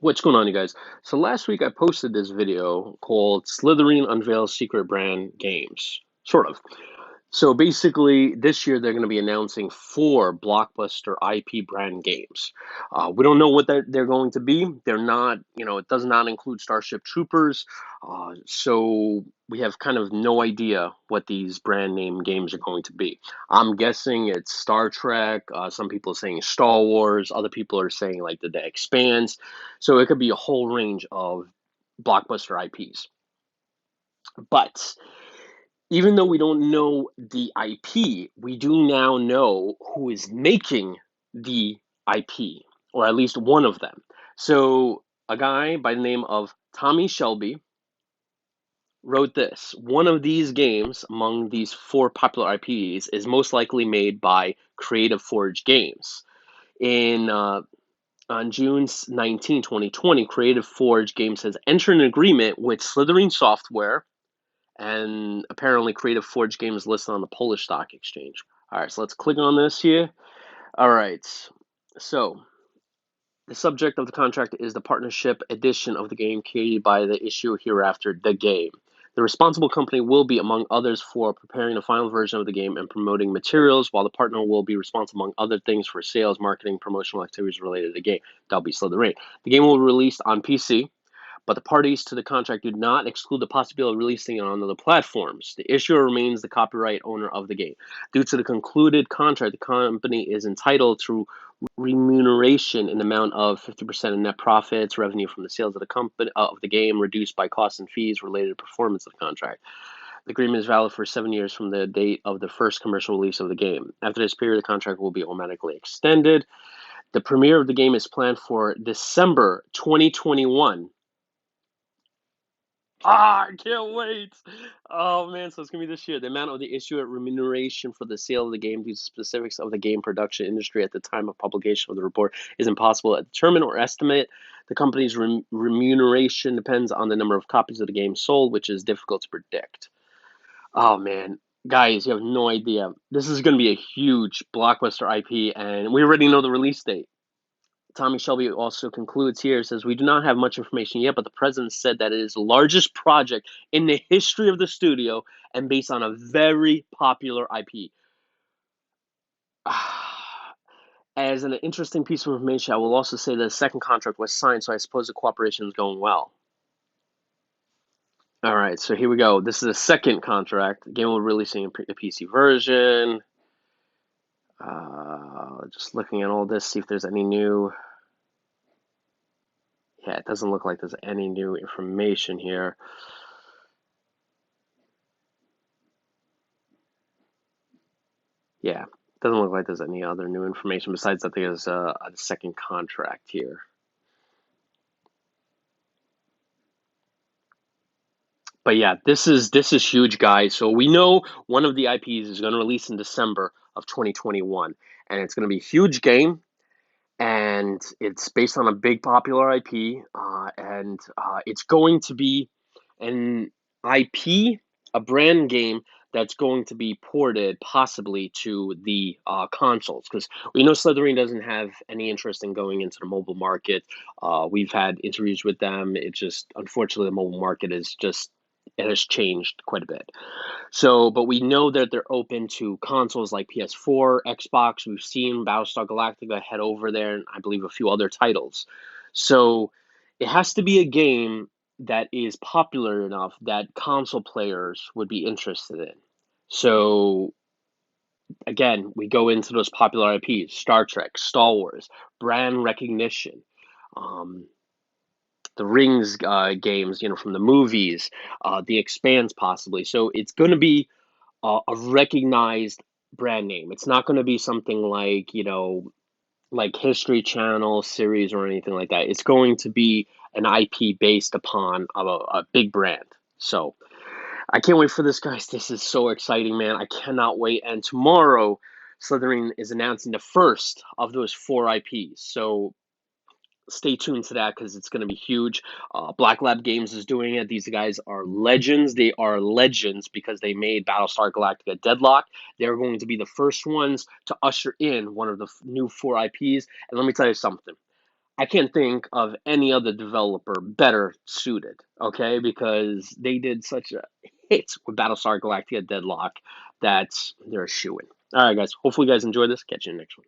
What's going on, you guys? So last week I posted this video called Slithering Unveils Secret Brand Games. Sort of. So basically, this year they're going to be announcing four blockbuster IP brand games. We don't know what they're going to be. They're not, it does not include Starship Troopers. So we have kind of no idea what these brand name games are going to be. I'm guessing it's Star Trek. Some people are saying Star Wars. Other people are saying like The Expanse. So it could be a whole range of blockbuster IPs. But even though we don't know the IP, we do now know who is making the IP, or at least one of them. So, a guy by the name of Tommy Shelby wrote this. One of these games, among these four popular IPs, is most likely made by Creative Forge Games. On June 19, 2020, Creative Forge Games has entered an agreement with Slithering Software, and apparently Creative Forge Game is listed on the Polish Stock Exchange. All right, so let's click on this here. All right, so the subject of the contract is the partnership edition of the game created by the issue hereafter, the game. The responsible company will be, among others, for preparing the final version of the game and promoting materials, while the partner will be responsible, among other things, for sales, marketing, promotional activities related to the game. That'll be Slitherine. The game will be released on PC, but the parties to the contract do not exclude the possibility of releasing it on other platforms. The issuer remains the copyright owner of the game. Due to the concluded contract, the company is entitled to remuneration in the amount of 50% of net profits, revenue from the sales of the game, reduced by costs and fees related to performance of the contract. The agreement is valid for 7 years from the date of the first commercial release of the game. After this period, the contract will be automatically extended. The premiere of the game is planned for December 2021. I can't wait. Oh man, so it's gonna be this year. The amount of the issue at remuneration for the sale of the game due to specifics of the game production industry at the time of publication of the report is impossible to determine or estimate. The company's remuneration depends on the number of copies of the game sold, which is difficult to predict. Oh man, guys, you have no idea. This is gonna be a huge blockbuster IP, and we already know the release date. Tommy Shelby also concludes here, says, "We do not have much information yet, but the president said that it is the largest project in the history of the studio and based on a very popular IP." As an interesting piece of information, I will also say that a second contract was signed, so I suppose the cooperation is going well. All right, so here we go. This is a second contract. The game will be releasing a PC version. Just looking at all this, see if there's any new. Yeah, it doesn't look like there's any new information here. Yeah, doesn't look like there's any other new information besides that there's a second contract here. But yeah, this is huge, guys. So we know one of the IPs is going to release in December of 2021, and it's going to be a huge game, and it's based on a big popular IP, and it's going to be an IP, a brand game that's going to be ported possibly to the consoles, because we know Slithering doesn't have any interest in going into the mobile market. We've had interviews with them. It just, unfortunately, the mobile market is just, it has changed quite a bit. So, but we know that they're open to consoles like PS4, Xbox. We've seen Battlestar Galactica head over there, and I believe a few other titles. So, it has to be a game that is popular enough that console players would be interested in. So, again, we go into those popular IPs: Star Trek, Star Wars, brand recognition. Um, the Rings games, from the movies, The Expanse possibly. So it's going to be a recognized brand name. It's not going to be something like, like History Channel series or anything like that. It's going to be an IP based upon a big brand. So I can't wait for this, guys. This is so exciting, man. I cannot wait. And tomorrow, Slithering is announcing the first of those four IPs. So stay tuned to that because it's going to be huge. Black Lab Games is doing it. These guys are legends. They are legends because they made Battlestar Galactica Deadlock. They're going to be the first ones to usher in one of the new four IPs. And let me tell you something. I can't think of any other developer better suited, okay? Because they did such a hit with Battlestar Galactica Deadlock that they're a shoo-in. All right, guys. Hopefully, you guys enjoy this. Catch you in the next one.